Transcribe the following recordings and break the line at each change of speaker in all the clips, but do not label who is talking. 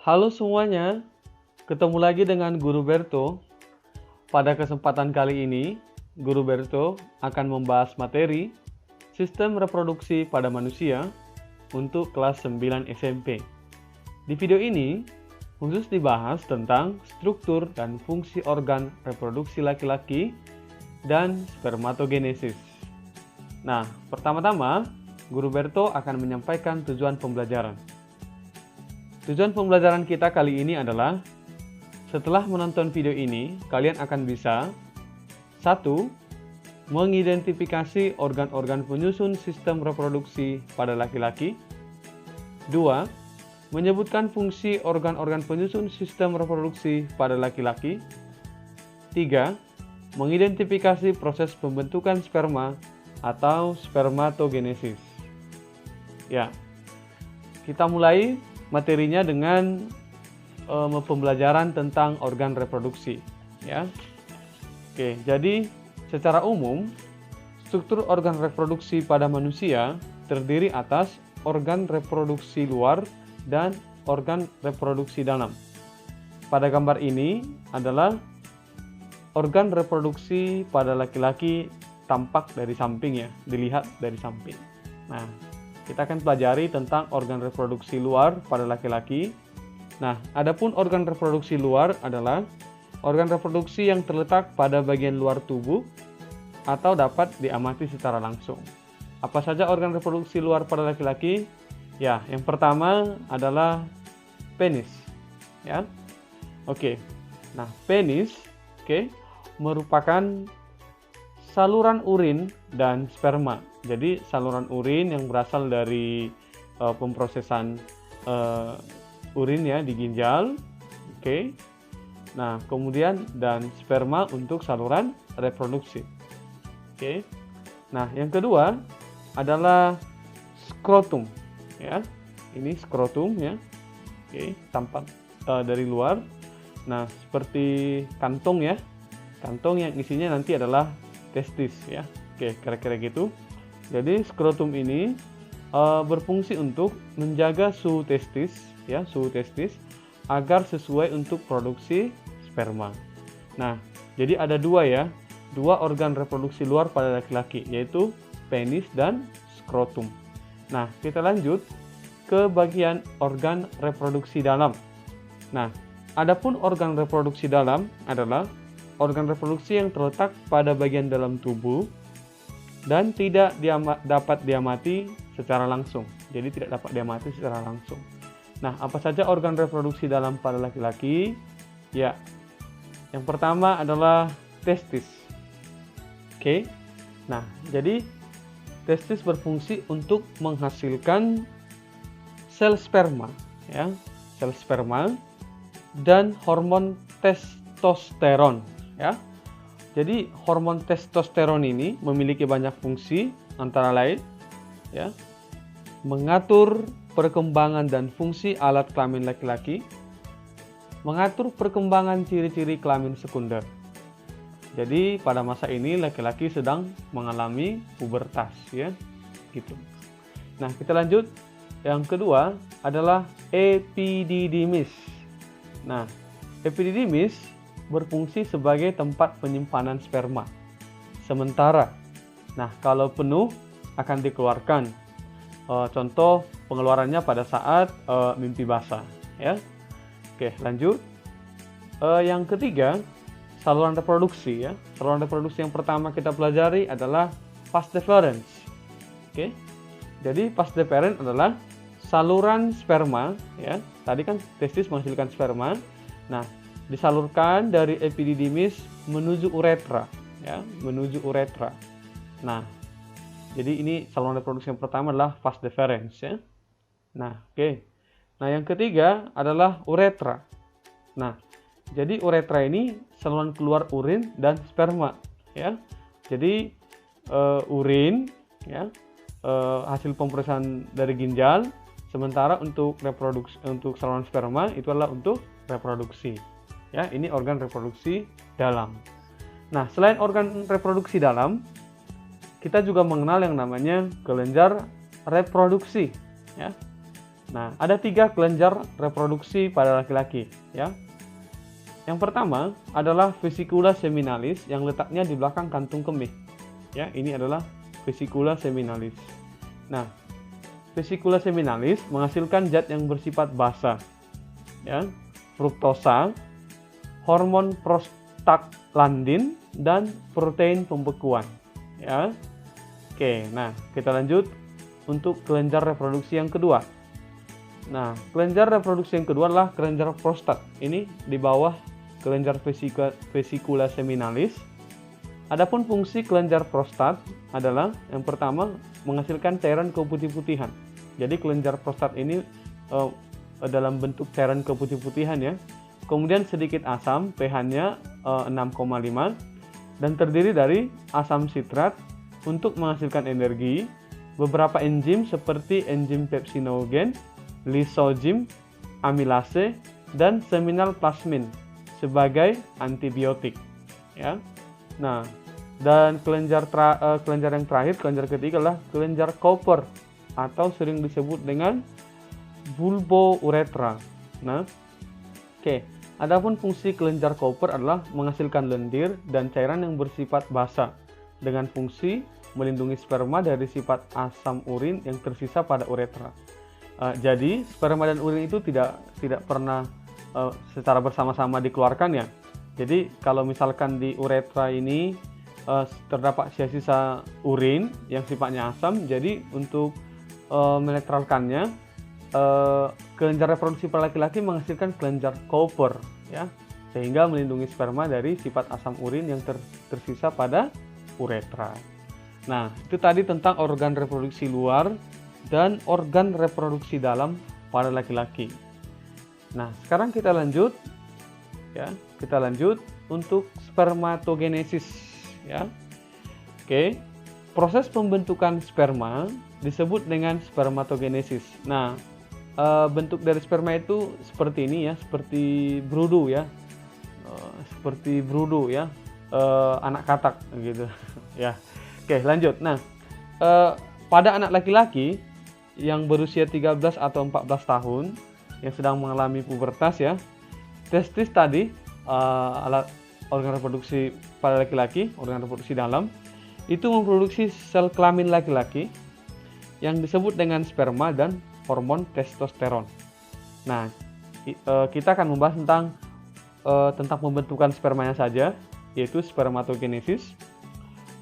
Halo semuanya, ketemu lagi dengan Guru Berto. Pada kesempatan kali ini, Guru Berto akan membahas materi sistem reproduksi pada manusia untuk kelas 9 SMP. Di video ini, khusus dibahas tentang struktur dan fungsi organ reproduksi laki-laki dan spermatogenesis. Nah, pertama-tama, Guru Berto akan menyampaikan tujuan pembelajaran. Tujuan pembelajaran kita kali ini adalah, setelah menonton video ini, kalian akan bisa 1. Mengidentifikasi organ-organ penyusun sistem reproduksi pada laki-laki. 2. Menyebutkan fungsi organ-organ penyusun sistem reproduksi pada laki-laki. 3. Mengidentifikasi proses pembentukan sperma atau spermatogenesis. Ya, kita mulai materinya dengan pembelajaran tentang organ reproduksi, ya. Oke, jadi secara umum struktur organ reproduksi pada manusia terdiri atas organ reproduksi luar dan organ reproduksi dalam. Pada gambar ini adalah organ reproduksi pada laki-laki tampak dari samping, ya, dilihat dari samping. Nah, kita akan pelajari tentang organ reproduksi luar pada laki-laki. Nah, adapun organ reproduksi luar adalah organ reproduksi yang terletak pada bagian luar tubuh atau dapat diamati secara langsung. Apa saja organ reproduksi luar pada laki-laki? Ya, yang pertama adalah penis. Ya, oke. Nah, penis, merupakan saluran urin dan sperma. Jadi saluran urin yang berasal dari pemrosesan urin, ya, di ginjal. Nah, kemudian dan sperma untuk saluran reproduksi. Nah, yang kedua adalah skrotum, ya. Ini skrotum, ya. Tampak dari luar. Nah, seperti kantong, ya. Kantong yang isinya nanti adalah testis, ya. Kira-kira gitu. Jadi skrotum ini berfungsi untuk menjaga suhu testis, ya, suhu testis agar sesuai untuk produksi sperma. Nah, jadi ada dua organ reproduksi luar pada laki-laki, yaitu penis dan skrotum. Nah, kita lanjut ke bagian organ reproduksi dalam. Nah, adapun organ reproduksi dalam adalah organ reproduksi yang terletak pada bagian dalam tubuh dan tidak dapat diamati secara langsung. Jadi tidak dapat diamati secara langsung. Nah, apa saja organ reproduksi dalam pada laki-laki? Ya, yang pertama adalah testis. Nah, jadi testis berfungsi untuk menghasilkan sel sperma, ya, sel sperma dan hormon testosteron, ya. Jadi hormon testosteron ini memiliki banyak fungsi, antara lain, ya, mengatur perkembangan dan fungsi alat kelamin laki-laki, mengatur perkembangan ciri-ciri kelamin sekunder. Jadi pada masa ini laki-laki sedang mengalami pubertas, ya, gitu. Nah, kita lanjut. Yang kedua adalah epididymis. Nah, epididymis berfungsi sebagai tempat penyimpanan sperma. Sementara, nah, kalau penuh akan dikeluarkan. Contoh pengeluarannya pada saat mimpi basah, ya. Lanjut. Yang ketiga, saluran reproduksi, ya. Saluran reproduksi yang pertama kita pelajari adalah vas deferens. Jadi vas deferens adalah saluran sperma, ya. Tadi kan testis menghasilkan sperma. Nah, disalurkan dari epididymis menuju uretra, ya, menuju uretra. Nah, jadi ini saluran reproduksi yang pertama adalah vas deferens, ya. Nah, Nah, yang ketiga adalah uretra. Nah, jadi uretra ini saluran keluar urin dan sperma, ya. Jadi urin, ya, hasil pemrosesan dari ginjal, sementara untuk reproduksi, untuk saluran sperma itu adalah untuk reproduksi. Ya, ini organ reproduksi dalam. Nah, selain organ reproduksi dalam, kita juga mengenal yang namanya kelenjar reproduksi, ya. Nah, ada 3 kelenjar reproduksi pada laki-laki, ya. Yang pertama adalah vesicula seminalis yang letaknya di belakang kantung kemih. Ya, ini adalah vesicula seminalis. Nah, vesicula seminalis menghasilkan zat yang bersifat basa, ya, fruktosa, hormon prostaglandin, dan protein pembekuan. Ya, oke. Nah, kita lanjut untuk kelenjar reproduksi yang kedua. Nah, kelenjar reproduksi yang kedua adalah kelenjar prostat. Ini di bawah kelenjar vesicula seminalis. Adapun fungsi kelenjar prostat adalah yang pertama menghasilkan cairan keputih-putihan. Jadi kelenjar prostat ini dalam bentuk cairan keputih-putihan, ya. Kemudian sedikit asam, pH-nya 6,5 dan terdiri dari asam sitrat untuk menghasilkan energi, beberapa enzim seperti enzim pepsinogen, lisozim, amilase, dan seminal plasmin sebagai antibiotik, ya. Nah, dan kelenjar yang terakhir, kelenjar ketiga adalah kelenjar Cooper atau sering disebut dengan bulbouretra. Nah, oke. Adapun fungsi kelenjar Cooper adalah menghasilkan lendir dan cairan yang bersifat basa dengan fungsi melindungi sperma dari sifat asam urin yang tersisa pada uretra. Jadi sperma dan urin itu tidak pernah secara bersama-sama dikeluarkan, ya. Jadi kalau misalkan di uretra ini terdapat sisa-sisa urin yang sifatnya asam, jadi untuk menetralkannya kelenjar reproduksi pada laki-laki menghasilkan kelenjar Cooper, ya, sehingga melindungi sperma dari sifat asam urin yang tersisa pada uretra. Nah, itu tadi tentang organ reproduksi luar dan organ reproduksi dalam pada laki-laki. Nah, sekarang kita lanjut, ya. Kita lanjut untuk spermatogenesis, ya. Oke. Proses pembentukan sperma disebut dengan spermatogenesis. Nah, bentuk dari sperma itu seperti ini, ya, seperti brudu, ya. Seperti brudu, ya. Anak katak gitu, ya. Oke, lanjut. Nah, pada anak laki-laki yang berusia 13 atau 14 tahun yang sedang mengalami pubertas, ya, testis tadi, alat organ reproduksi pada laki-laki, organ reproduksi dalam, itu memproduksi sel kelamin laki-laki yang disebut dengan sperma dan hormon testosteron. Nah, kita akan membahas tentang pembentukan spermanya saja, yaitu spermatogenesis.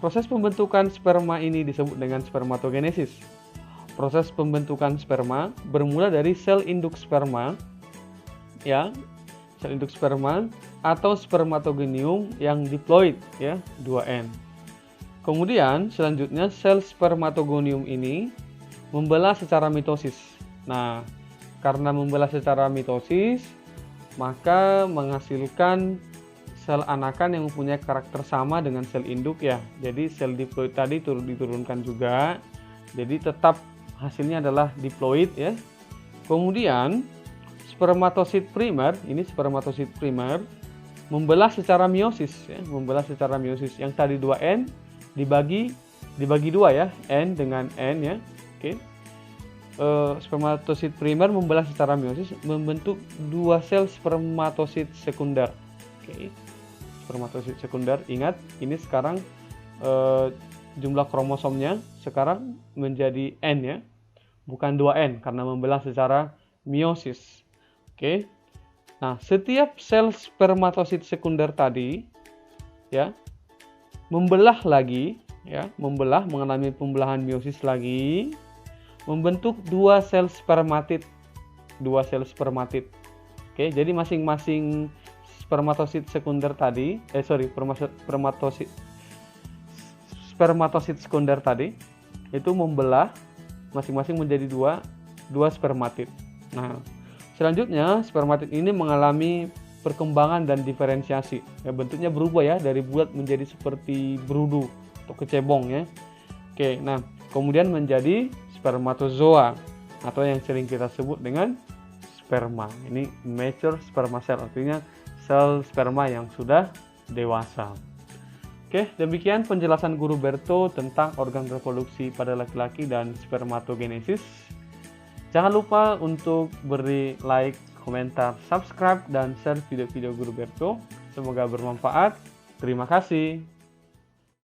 Proses pembentukan sperma ini disebut dengan spermatogenesis. Proses pembentukan sperma bermula dari sel induk sperma, ya, sel induk sperma atau spermatogonium yang diploid, ya, 2N. Kemudian selanjutnya sel spermatogonium ini membelah secara mitosis. Nah, karena membelah secara mitosis, maka menghasilkan sel anakan yang mempunyai karakter sama dengan sel induk, ya. Jadi sel diploid tadi diturunkan juga. Jadi tetap hasilnya adalah diploid, ya. Kemudian spermatosit primer, ini spermatosit primer membelah secara meiosis, ya, membelah secara meiosis. Yang tadi 2N dibagi 2, ya, N dengan N, ya. Oke. Spermatosit primer membelah secara meiosis membentuk 2 sel spermatosit sekunder. Oke. Spermatosit sekunder, ingat ini sekarang jumlah kromosomnya sekarang menjadi N, ya, bukan 2N karena membelah secara meiosis. Oke. Nah, setiap sel spermatosit sekunder tadi, ya, membelah lagi, ya, mengalami pembelahan meiosis lagi, membentuk 2 sel spermatid. Oke, jadi masing-masing spermatosit sekunder tadi, spermatosit sekunder tadi itu membelah masing-masing menjadi dua spermatid. Nah, selanjutnya spermatid ini mengalami perkembangan dan diferensiasi. Ya, bentuknya berubah, ya, dari bulat menjadi seperti berudu atau kecebong, ya. Oke, nah kemudian menjadi spermatozoa atau yang sering kita sebut dengan sperma. Ini mature sperma cell, artinya sel sperma yang sudah dewasa. Oke, demikian penjelasan Guru Berto tentang organ reproduksi pada laki-laki dan spermatogenesis. Jangan lupa untuk beri like, komentar, subscribe, dan share video-video Guru Berto. Semoga bermanfaat. Terima kasih.